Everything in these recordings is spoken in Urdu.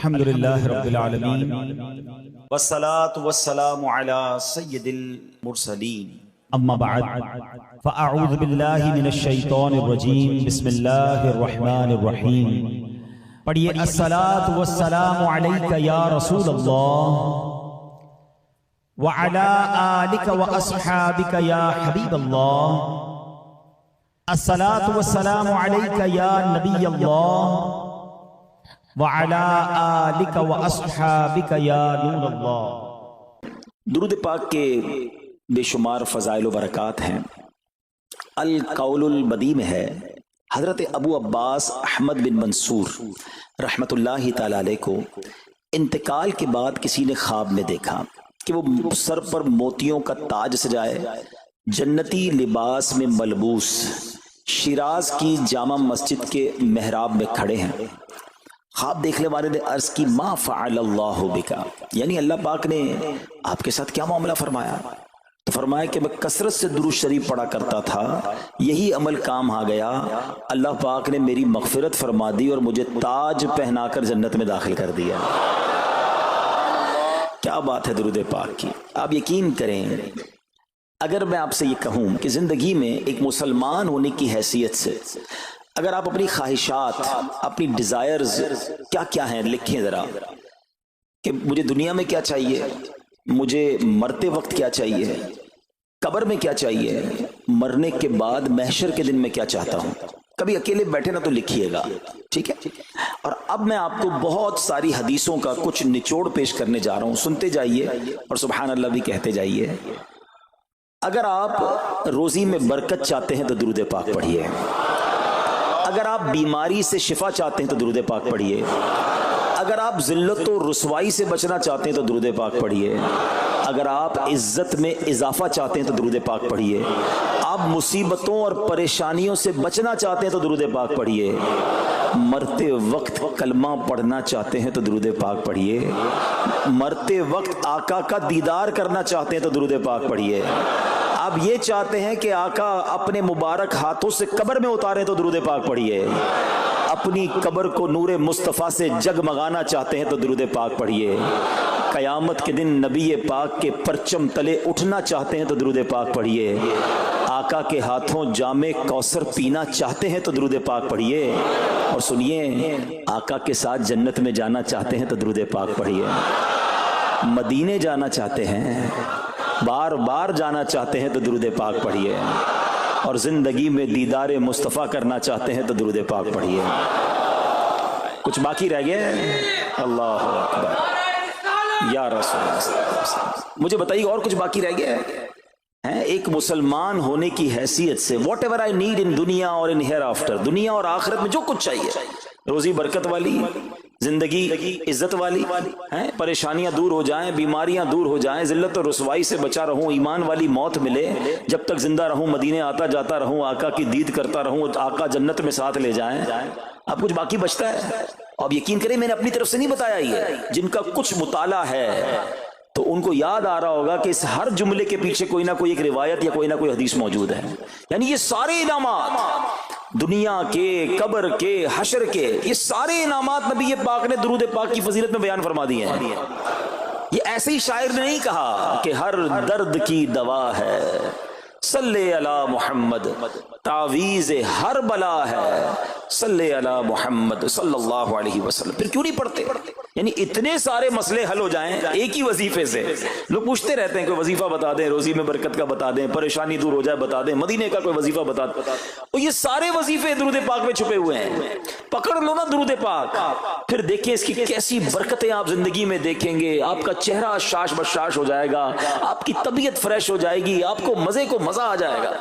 الحمد للہ رب العالمین والصلاة والسلام على سید المرسلین اما بعد فاعوذ باللہ من الشیطان الرجیم بسم اللہ الرحمن الرحیم پڑھیے الصلاة والسلام علیک یا رسول اللہ وعلى آلک واصحابک یا حبیب اللہ الصلاة والسلام علیک یا نبی اللہ وعلى آلک واصحابک یا نور اللہ۔ درود پاک کے بے شمار فضائل و برکات ہیں۔ القول البدی میں ہے حضرت ابو عباس احمد بن منصور رحمت اللہ تعالی علیہ کو انتقال کے بعد کسی نے خواب میں دیکھا کہ وہ سر پر موتیوں کا تاج سجائے، جنتی لباس میں ملبوس، شیراز کی جامع مسجد کے محراب میں کھڑے ہیں۔ خواب دیکھنے والے نے عرض کی ما فعل اللہ بکا، یعنی اللہ پاک نے آپ کے ساتھ کیا معاملہ فرمایا؟ تو فرمایا کہ میں کثرت سے درود شریف پڑھا کرتا تھا، یہی عمل کام آ گیا، اللہ پاک نے میری مغفرت فرما دی اور مجھے تاج پہنا کر جنت میں داخل کر دیا۔ کیا بات ہے درود پاک کی! آپ یقین کریں، اگر میں آپ سے یہ کہوں کہ زندگی میں ایک مسلمان ہونے کی حیثیت سے اگر آپ اپنی خواہشات، اپنی ڈیزائرز کیا کیا ہیں لکھیں ذرا، کہ مجھے دنیا میں کیا چاہیے، مجھے مرتے وقت کیا چاہیے، قبر میں کیا چاہیے، مرنے کے بعد محشر کے دن میں کیا چاہتا ہوں، کبھی اکیلے بیٹھے نا تو لکھیے گا، ٹھیک ہے؟ اور اب میں آپ کو بہت ساری حدیثوں کا کچھ نچوڑ پیش کرنے جا رہا ہوں، سنتے جائیے اور سبحان اللہ بھی کہتے جائیے۔ اگر آپ روزی میں برکت چاہتے ہیں تو درود پاک پڑھیے، اگر آپ بیماری سے شفا چاہتے ہیں تو درود پاک پڑھیے، اگر آپ ذلت و رسوائی سے بچنا چاہتے ہیں تو درود پاک پڑھیے، اگر آپ عزت میں اضافہ چاہتے ہیں تو درود پاک پڑھیے، آپ مصیبتوں اور پریشانیوں سے بچنا چاہتے ہیں تو درود پاک پڑھیے، مرتے وقت کلمہ پڑھنا چاہتے ہیں تو درود پاک پڑھیے، مرتے وقت آقا کا دیدار کرنا چاہتے ہیں تو درود پاک پڑھیے، آپ یہ چاہتے ہیں کہ آقا اپنے مبارک ہاتھوں سے قبر میں اتارے تو درود پاک پڑھیے، اپنی قبر کو نور مصطفیٰ سے جگمگانا چاہتے ہیں تو درود پاک پڑھیے، قیامت کے دن نبی پاک کے پرچم تلے اٹھنا چاہتے ہیں تو درود پاک پڑھیے، آقا کے ہاتھوں جام کوثر پینا چاہتے ہیں تو درود پاک پڑھیے، اور سنیے آقا کے ساتھ جنت میں جانا چاہتے ہیں تو درود پاک پڑھیے، مدینے جانا چاہتے ہیں، بار بار جانا چاہتے ہیں تو درود پاک پڑھیے، اور زندگی میں دیدار مصطفیٰ کرنا چاہتے ہیں تو درود پاک پڑھیے۔ کچھ باقی رہ گیا ہے؟ اللہ اکبر یا رسول اللہ، مجھے بتائیے اور کچھ باقی رہ گیا ہے؟ ایک مسلمان ہونے کی حیثیت سے what ever I need in دنیا اور ان ہیئر آفٹر، دنیا اور آخرت میں جو کچھ چاہیے، روزی برکت والی، زندگی عزت والی، پریشانیاں دور ہو جائیں، بیماریاں دور ہو جائیں، ذلت اور رسوائی سے بچا رہوں، ایمان والی موت ملے، جب تک زندہ رہوں مدینے آتا جاتا رہوں، آقا کی دید کرتا رہوں، آقا جنت میں ساتھ لے جائیں۔ اب کچھ باقی بچتا ہے؟ اب یقین کریں میں نے اپنی طرف سے نہیں بتایا، یہ جن کا کچھ مطالعہ ہے تو ان کو یاد آ رہا ہوگا کہ اس ہر جملے کے پیچھے کوئی نہ کوئی ایک روایت یا کوئی نہ کوئی حدیث موجود ہے، یعنی یہ سارے انعامات دنیا کے، قبر کے، حشر کے، یہ سارے انعامات نبی پاک نے درود پاک کی فضیلت میں بیان فرما دیے ہیں۔ یہ ایسے ہی شاعر نے نہیں کہا کہ ہر درد کی دوا ہے صلی علی محمد، تعویذ ہر بلا ہے صلی علی محمد صلی اللہ علیہ وسلم۔ پھر کیوں نہیں پڑھتے؟ یعنی اتنے سارے مسئلے حل ہو جائیں ایک ہی وظیفے سے۔ لوگ پوچھتے رہتے ہیں کوئی وظیفہ بتا دیں، روزی میں برکت کا بتا دیں، پریشانی دور ہو جائے بتا دیں، مدینے کا کوئی وظیفہ بتا دیں، اور یہ سارے وظیفے درود پاک میں چھپے ہوئے ہیں۔ پکڑ لو نا درود پاک، پھر دیکھیں اس کی کیسی برکتیں آپ زندگی میں دیکھیں گے، آپ کا چہرہ شاش بشاش ہو جائے گا، آپ کی طبیعت فریش ہو جائے گی، آپ کو مزے کو مزہ آ جائے گا۔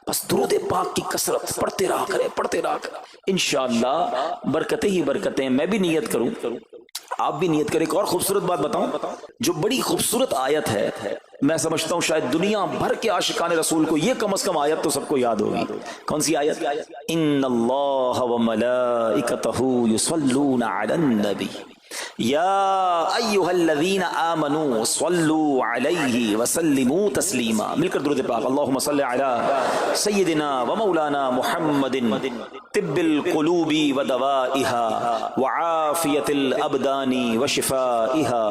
بس درود پاک کی کثرت پڑھتے رہا کریں، پڑھتے رہا کریں، انشاءاللہ برکتیں ہی برکتیں۔ میں بھی نیت کروں، آپ بھی نیت کریں۔ ایک اور خوبصورت بات بتاؤں، جو بڑی خوبصورت آیت ہے، میں سمجھتا ہوں شاید دنیا بھر کے عاشقان رسول کو یہ کم از کم آیت تو سب کو یاد ہوگی۔ کون سی آیت؟ ان اللہ وملائکتہ یصلون علی النبی یا ایھا الذین آمنوا صلوا علیہ وسلموا تسلیما۔ مل کر درود پاک، اللہم صل علی سیدنا و مولانا محمد طب القلوب ودوائها وعافية الأبدان وشفائها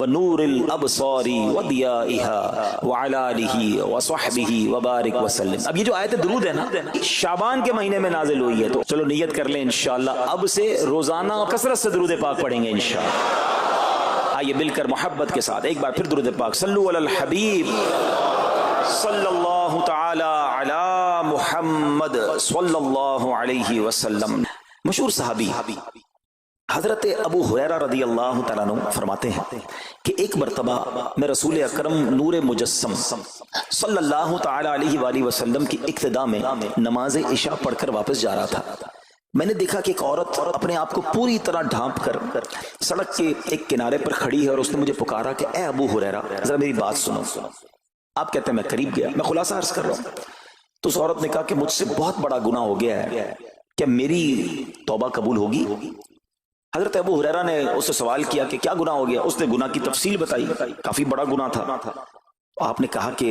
ونور الأبصار وضيائها وعلى آله وصحبه وبارك وسلم. اب یہ جو آیت درود ہے نا شعبان کے مہینے میں نازل ہوئی ہے، تو چلو نیت کر لیں انشاءاللہ اب سے روزانہ کثرت سے درود پاک پڑھیں گے انشاءاللہ. آئیے مل کر محبت کے ساتھ ایک بار پھر درود پاک صلو علی الحبیب صلی اللہ تعالی علی محمد صلی اللہ علیہ وسلم. مشہور صحابی حضرت ابو ہریرہ رضی اللہ تعالیٰ عنہ فرماتے ہیں کہ ایک مرتبہ میں رسول اکرم نور مجسم صلی اللہ تعالی علیہ وآلہ وسلم کی اقتداء میں نماز عشاء پڑھ کر واپس جا رہا تھا. میں نے دیکھا کہ ایک عورت اپنے آپ کو پوری طرح ڈھانپ کر سڑک کے ایک کنارے پر کھڑی ہے اور اس نے مجھے پکارا کہ اے ابو ہریرہ ذرا میری بات سنو. آپ کہتے ہیں میں قریب گیا، میں خلاصہ عرض کر رہا ہوں. تو اس عورت نے کہا کہ مجھ سے بہت بڑا گناہ ہو گیا ہے، کیا میری توبہ قبول ہوگی؟ حضرت ابو ہریرہ نے اس سے سوال کیا کہ کیا گناہ ہو گیا؟ اس نے گناہ کی تفصیل بتائی، کافی بڑا گناہ تھا. آپ نے کہا کہ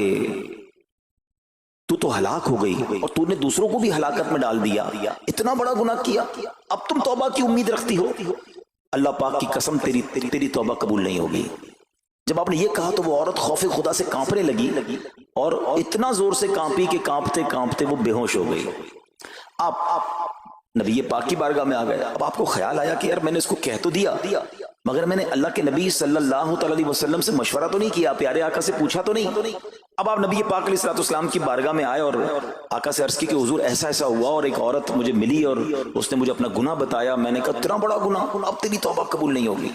تو ہلاک ہو گئی اور تو نے دوسروں کو بھی ہلاکت میں ڈال دیا، اتنا بڑا گناہ کیا، اب تم توبہ کی امید رکھتی ہو؟ اللہ پاک کی قسم تیری توبہ قبول نہیں ہوگی. جب آپ نے یہ کہا تو وہ عورت خوف خدا سے کانپنے لگی اور اتنا زور سے کانپی کہ کانپتے کانپتے وہ بے ہوش ہو گئی. آپ نبی پاک کی بارگاہ میں آ گئے. اب آپ کو خیال آیا کہ یار میں نے اس کو کہہ تو دیا مگر میں نے اللہ کے نبی صلی اللہ علیہ وسلم سے مشورہ تو نہیں کیا، پیارے آقا سے پوچھا تو نہیں. اب آپ نبی پاک علیہ السلام کی بارگاہ میں آئے اور آقا سے عرض کی کہ حضور ایسا ایسا ہوا اور ایک عورت مجھے ملی اور اس نے مجھے اپنا گناہ بتایا. میں نے کہا اتنا بڑا گناہ، اب تیری توبہ قبول نہیں ہوگی.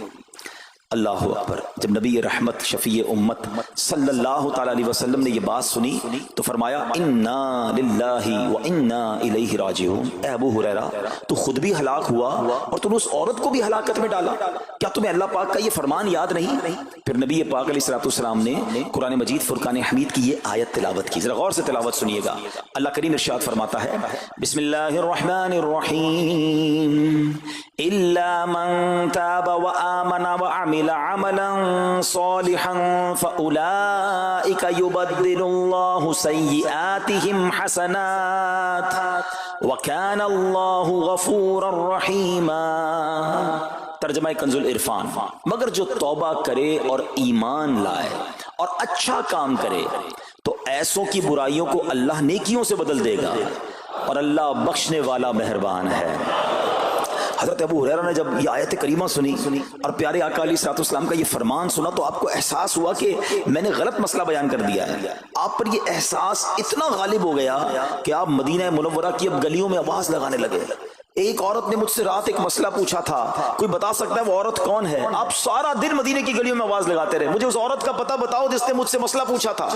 اللہ اکبر. جب نبی رحمت شفیع امت صلی اللہ تعالی علیہ وسلم نے یہ بات سنی تو فرمایا انا للہ و انا الیہ راجعون. اے ابو ہریرہ تو خود بھی ہلاک ہوا اور تم نے اس عورت کو بھی ہلاکت میں ڈالا، کیا تمہیں اللہ پاک کا یہ فرمان یاد نہیں؟ پھر نبی پاک علیہ السلام نے قرآن مجید فرقان حمید کی یہ آیت تلاوت کی. ذرا غور سے تلاوت سنیے گا. اللہ کریم ارشاد فرماتا ہے بسم اللہ الرحمن الرحیم الا من تاب وآمن وعمل عملا صالحا فأولئك يبدل الله سيئاتهم حسنات وكان الله غفورا رحيما. ترجمہ کنز العرفان. مگر جو توبہ کرے اور ایمان لائے اور اچھا کام کرے تو ایسوں کی برائیوں کو اللہ نیکیوں سے بدل دے گا اور اللہ بخشنے والا مہربان ہے. حضرت ابو ہریرہ نے جب یہ آیت کریمہ سنی اور پیارے آقا علیہ السلام کا یہ فرمان سنا تو آپ کو احساس ہوا کہ میں نے غلط مسئلہ بیان کر دیا ہے. آپ پر یہ احساس اتنا غالب ہو گیا کہ آپ مدینہ منورہ کی اب گلیوں میں آواز لگانے لگے. ایک عورت نے مجھ سے رات ایک مسئلہ پوچھا تھا، کوئی بتا سکتا ہے وہ عورت کون ہے؟ آپ سارا دن مدینے کی گلیوں میں آواز لگاتے رہے مجھے اس عورت کا پتہ بتاؤ جس نے مجھ سے مسئلہ پوچھا تھا.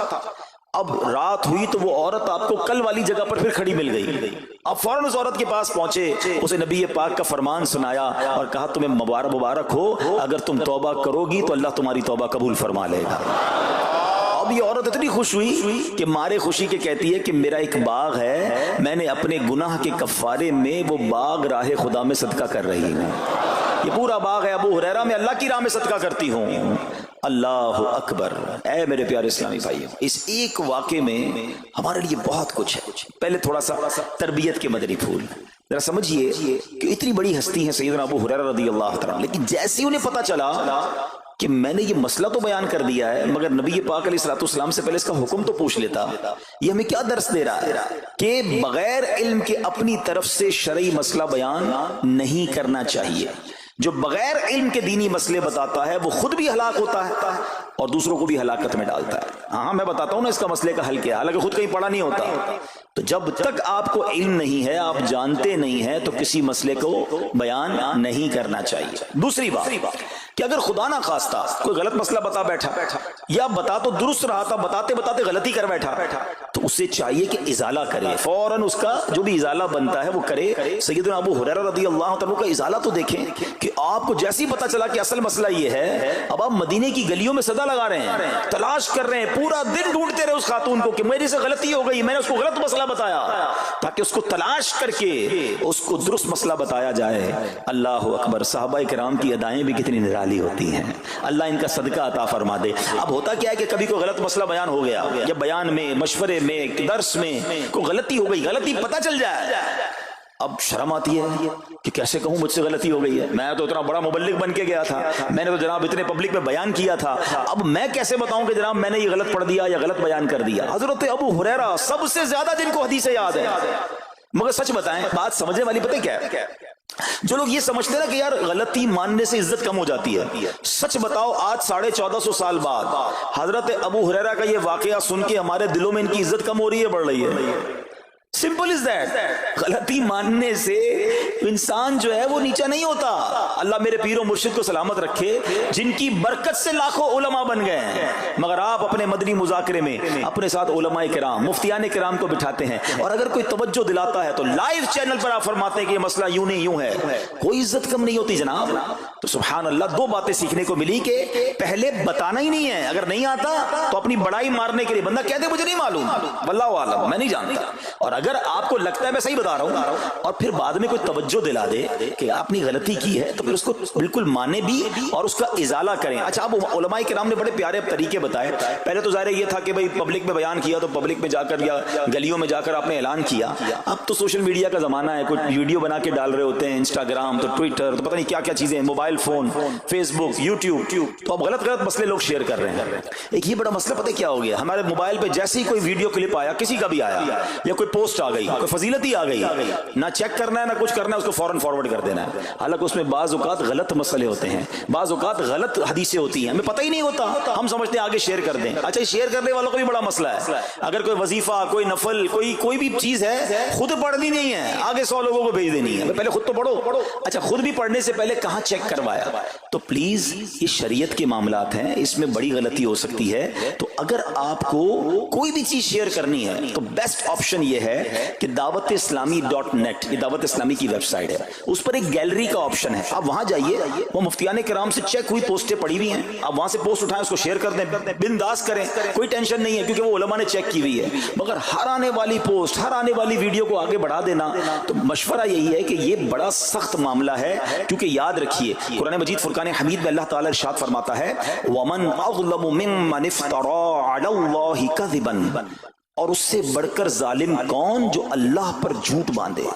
اب رات ہوئی تو وہ عورت آپ کو کل والی جگہ پر پھر کھڑی مل گئی. آپ فوراً اس عورت کے پاس پہنچے، اسے نبی پاک کا فرمان سنایا اور کہا تمہیں مبارک ہو، اگر تم توبہ کرو گی تو اللہ تمہاری توبہ قبول فرما لے گا. اب یہ عورت اتنی خوش ہوئی کہ مارے خوشی کے کہتی ہے کہ میرا ایک باغ ہے، میں نے اپنے گناہ کے کفارے میں وہ باغ راہ خدا میں صدقہ کر رہی ہوں. یہ پورا باغ ہے ابو ہریرہ میں اللہ کی راہ میں صدقہ کرتی ہوں. اللہ اکبر. اے میرے پیارے اسلامی بھائیوں، اس ایک واقعے میں ہمارے لیے بہت کچھ ہے. پہلے تھوڑا سا تربیت کے مدنی پھول ذرا سمجھیے کہ اتنی بڑی ہستی ہے سیدنا ابو ہریرہ رضی اللہ تعالیٰ، لیکن جیسے انہیں پتا چلا کہ میں نے یہ مسئلہ تو بیان کر دیا ہے مگر نبی پاک علیہ السلام سے پہلے اس کا حکم تو پوچھ لیتا. یہ ہمیں کیا درس دے رہا ہے کہ بغیر علم کے اپنی طرف سے شرعی مسئلہ بیان نہیں کرنا چاہیے. جو بغیر علم کے دینی مسئلے بتاتا ہے وہ خود بھی ہلاک ہوتا ہے اور دوسروں کو بھی ہلاکت میں ڈالتا ہے. ہاں میں بتاتا ہوں نا اس کا مسئلے کا حل کیا، حالانکہ خود کہیں پڑھا نہیں ہوتا. تو جب تک آپ کو علم نہیں ہے، آپ جانتے نہیں ہیں، تو کسی مسئلے کو بیان نہیں کرنا چاہیے. دوسری بات کہ اگر خدا نہ خواستہ کوئی غلط مسئلہ بتا بیٹھا یا بتا تو درست رہا تھا، بتاتے بتاتے غلطی کر بیٹھا، تو اسے چاہیے کہ ازالہ کرے، فوراً اس کا جو بھی ازالہ بنتا ہے وہ کرے. سیدنا ابو ہریرہ رضی اللہ عنہ کا ازالہ تو دیکھیں کہ آپ کو جیسے ہی پتا چلا کہ اصل مسئلہ یہ ہے، اب آپ مدینے کی گلیوں میں صدا لگا رہے ہیں، تلاش کر رہے ہیں، پورا دن ڈھونڈتے رہے اس خاتون کو کہ میری سے غلطی ہو گئی، میں نے اس کو غلط مسئلہ بتایا، تاکہ اس کو تلاش کر کے اس کو درست مسئلہ بتایا جائے. اللہ اکبر. صحابہ کرام کی ادائیں بھی کتنی نرالی ہوتی ہیں، اللہ ان کا صدقہ عطا فرما دے. اب ہوتا کیا ہے کہ کبھی کوئی غلط مسئلہ بیان ہو گیا یا بیان میں، مشورے میں، درس میں کوئی غلطی ہو گئی، غلطی پتہ چل جائے اب شرم آتی ہے کہ کیسے کہوں مجھ سے غلطی ہو گئی ہے، میں تو اتنا بڑا مبلغ بن کے گیا تھا، میں نے تو جناب اتنے پبلک میں بیان کیا تھا، اب میں کیسے بتاؤں کہ جناب میں نے یہ غلط پڑھ دیا یا غلط بیان کر دیا۔ حضرت ابو ہریرہ سب سے زیادہ جن کو حدیثیں یاد ہے، مگر سچ بتائیں بات سمجھنے والی پتہ کیا ہے؟ جو لوگ یہ سمجھتے ہیں نا کہ یار غلطی ماننے سے عزت کم ہو جاتی ہے، سچ بتاؤ آج 1450 سال بعد حضرت ابو ہریرہ کا یہ واقعہ سن کے ہمارے دلوں میں ان کی عزت کم ہو رہی ہے بڑھ رہی ہے؟ Simple is that. غلطی ماننے سے انسان جو ہے وہ نیچا نہیں ہوتا۔ اللہ میرے پیر و مرشد کو سلامت رکھے، جن کی برکت سے لاکھوں علماء بن گئے ہیں، مگر آپ اپنے مدنی مذاکرے میں اپنے ساتھ علماء کرام مفتیان کرام کو بٹھاتے ہیں، اور اگر کوئی توجہ دلاتا ہے تو لائیو چینل پر آپ فرماتے ہیں کہ یہ مسئلہ یوں نہیں یوں ہے، کوئی عزت کم نہیں ہوتی جناب۔ تو سبحان اللہ، دو باتیں سیکھنے کو ملی کہ پہلے بتانا ہی نہیں ہے، اگر نہیں آتا تو اپنی بڑائی مارنے کے لیے بندہ کہتے مجھے نہیں معلوم، واللہ عالم میں نہیں جانتا، اور اگر آپ کو لگتا ہے میں صحیح بتا رہا ہوں اور پھر بعد میں کوئی توجہ دلا دے کہ آپ نے غلطی کی ہے تو پھر اس کو بالکل مانے بھی اور اس کا ازالہ کریں۔ اچھا، اب علماء کرام نے بڑے پیارے طریقے بتائے۔ پہلے تو ظاہر یہ تھا کہ بھائی پبلک میں بیان کیا تو پبلک میں جا کر یا گلیوں میں جا کر آپ نے اعلان کیا، اب تو سوشل میڈیا کا زمانہ ہے، کچھ ویڈیو بنا کے ڈال رہے ہوتے ہیں، انسٹاگرام تو ٹویٹر تو پتہ نہیں کیا کیا چیزیں، موبائل فون، فیس بک، یوٹیوب، تو اب غلط غلط مسئلے لوگ شیئر کر رہے ہیں۔ ایک یہ بڑا مسئلہ پتہ کیا ہو گیا، ہمارے موبائل پہ جیسے ہی کوئی ویڈیو کلپ آیا، کسی کا بھی آیا یا کوئی پوسٹ آ گئی، کوئی فضیلت ہی آ گئی، نہ چیک کرنا ہے نہ کچھ کرنا ہے، اس کو فوراً فارورڈ کر دینا ہے۔ حالانکہ اس میں بعض اوقات غلط مسئلے ہوتے ہیں، بعض اوقات غلط حدیثیں ہوتی ہیں، ہمیں پتہ ہی نہیں ہوتا، ہم سمجھتے ہیں آگے شیئر کر دیں۔ اچھا، شیئر کرنے والوں کا بھی بڑا مسئلہ ہے، اگر کوئی وظیفہ، کوئی نفل، کوئی بھی چیز ہے، خود پڑھنی نہیں ہے، آگے 100 لوگوں کو بھیج دینی ہے، پہلے خود تو پڑھو۔ اچھا، خود بھی پڑھنے سے پہلے کہاں چیک کروایا؟ تو پلیز یہ شریعت کے معاملات ہیں، اس میں بڑی غلطی ہو سکتی ہے۔ تو اگر آپ کو کوئی بھی چیز شیئر کرنی ہے تو بیسٹ آپشن یہ ہے کہ دعوت اسلامی .net، یہ دعوت اسلامی کی ویب سائٹ ہے، اس پر ایک گیلری کا آپشن ہے، آپ وہاں جائیے، وہ مفتیان کرام سے چیک ہوئی پوسٹیں پڑی ہوئی ہیں، آپ وہاں سے پوسٹ اٹھائیں، اس کو شیئر کر دیں، بنداز کریں، کوئی ٹینشن نہیں ہے، کیونکہ وہ علماء نے چیک کی ہوئی ہے۔ مگر ہر آنے والی پوسٹ، ہر آنے والی ویڈیو کو آگے بڑھا دینا، تو مشورہ یہی ہے کہ یہ بڑا سخت معاملہ ہے، کیونکہ یاد رکھیے قرآن مجید فرقان حمید میں اللہ تعالیٰ ارشاد فرماتا ہے وَمَنْ أَظْلَمُ مِمَّنِ افْتَرَىٰ عَلَى اللَّهِ كَذِبًا، اور اس سے بڑھ کر ظالم کون جو اللہ پر جھوٹ باندھے۔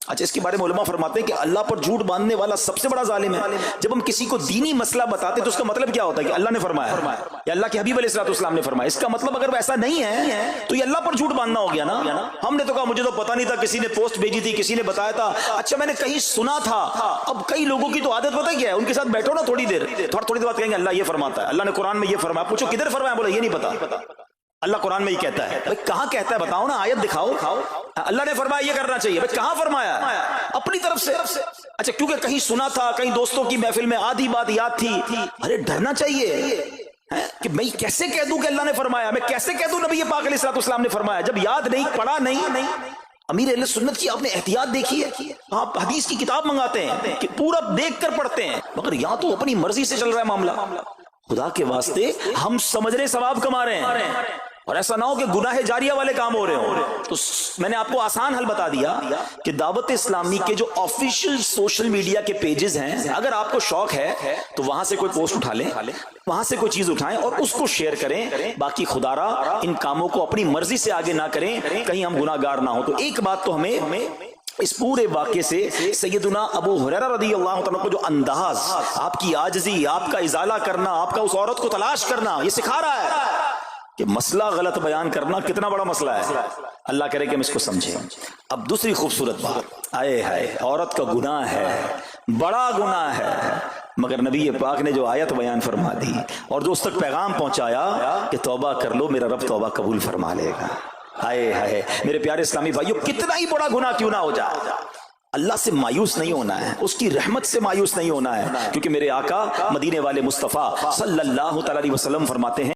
اچھا، اس کے بارے میں علماء فرماتے ہیں کہ اللہ پر جھوٹ باندھنے والا سب سے بڑا ظالم ہے۔ جب ہم کسی کو دینی مسئلہ بتاتے تو اس کا مطلب کیا ہوتا ہے کہ اللہ نے فرمایا یا اللہ کے حبیب علیہ الصلوۃ والسلام نے فرمایا، اس کا مطلب اگر ایسا نہیں ہے تو یہ اللہ پر جھوٹ باندھنا ہو گیا نا۔ ہم نے تو کہا مجھے تو پتہ نہیں تھا، کسی نے پوسٹ بھیجی تھی، کسی نے بتایا تھا، اچھا میں نے کہیں سنا تھا۔ اب کئی لوگوں کی تو عادت پتہ کیا ہے، ان کے ساتھ بیٹھو نا تھوڑی دیر بعد کہیں گے اللہ یہ فرماتا ہے، اللہ نے قرآن میں یہ فرمایا، پوچھو کدھر فرمایا، بولے یہ نہیں پتا، اللہ قرآن میں یہ کہتا ہے۔ بھائی کہاں کہتا ہے بتاؤ نا، آیت دکھاؤ، اللہ نے فرمایا یہ کرنا چاہیے، بھائی کہاں فرمایا؟ اپنی طرف سے۔ اچھا، کیونکہ کہیں سنا تھا، کہیں دوستوں کی محفل میں آدھی بات یاد تھی، ارے ڈرنا چاہیے کہ میں کیسے کہہ دوں کہ اللہ نے فرمایا، میں کیسے کہہ دوں نبی پاک علیہ الصلوۃ والسلام نے فرمایا، جب یاد نہیں، پڑھا نہیں۔ امیر اہل سنت کی آپ نے احتیاط دیکھی ہے، آپ حدیث کی کتاب منگاتے ہیں کہ پورا دیکھ کر پڑھتے ہیں، مگر یہاں تو اپنی مرضی سے چل رہا ہے معاملہ۔ خدا کے واسطے ہم سمجھ رہے ثواب کما رہے ہیں، اور ایسا نہ ہو کہ گناہ جاریہ والے کام ہو رہے ہوں۔ تو میں نے آپ کو آسان حل بتا دیا کہ دعوت اسلامی کے جو آفیشیل سوشل میڈیا کے پیجز ہیں، اگر آپ کو شوق ہے تو وہاں سے کوئی پوسٹ اٹھا لیں، وہاں سے کوئی چیز اٹھائیں اور اس کو شیئر کریں۔ باقی خدا را ان کاموں کو اپنی مرضی سے آگے نہ کریں، کہیں ہم گناہ گار نہ ہوں۔ تو ایک بات تو ہمیں اس پورے واقعے سے سیدنا ابو ہریرہ رضی اللہ تعالیٰ کو جو انداز، آپ کی عاجزی، آپ کا ازالہ کرنا، آپ کا اس عورت کو تلاش کرنا، یہ سکھا رہا ہے کہ مسئلہ غلط بیان کرنا کتنا بڑا مسئلہ ہے۔ اللہ کرے کہ ہم اس کو سمجھیں۔ اب دوسری خوبصورت بات، آئے ہائے، عورت کا گناہ ہے، بڑا گناہ ہے، مگر نبی پاک نے جو آیت بیان فرما دی اور جو اس تک پیغام پہنچایا کہ توبہ کر لو، میرا رب توبہ قبول فرما لے گا۔ آئے ہائے میرے پیارے اسلامی بھائیو، کتنا ہی بڑا گناہ کیوں نہ ہو جائے، اللہ سے مایوس نہیں ہونا ہے، اس کی رحمت سے مایوس نہیں ہونا ہے، کیونکہ میرے آقا مدینے والے مصطفیٰ صلی اللہ تعالی وسلم فرماتے ہیں